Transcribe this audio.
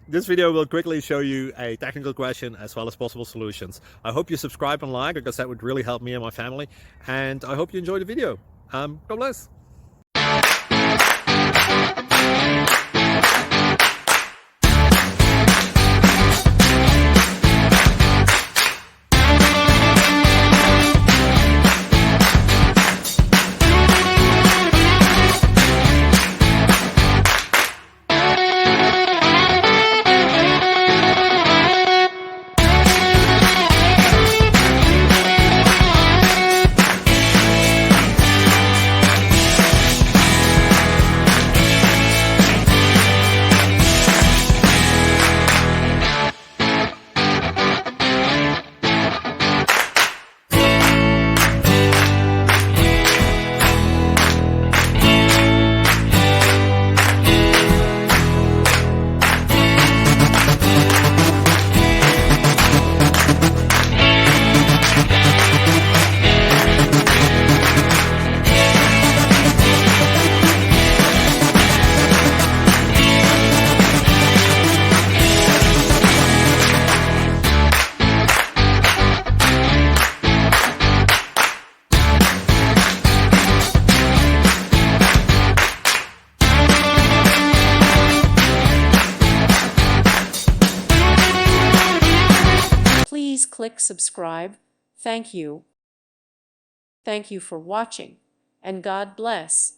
This video will quickly show you a technical question as well as possible solutions. I hope you subscribe and like, because that would really help me and my family. And I hope you enjoy the video. God bless. Please click subscribe. Thank you. Thank you for watching, and God bless.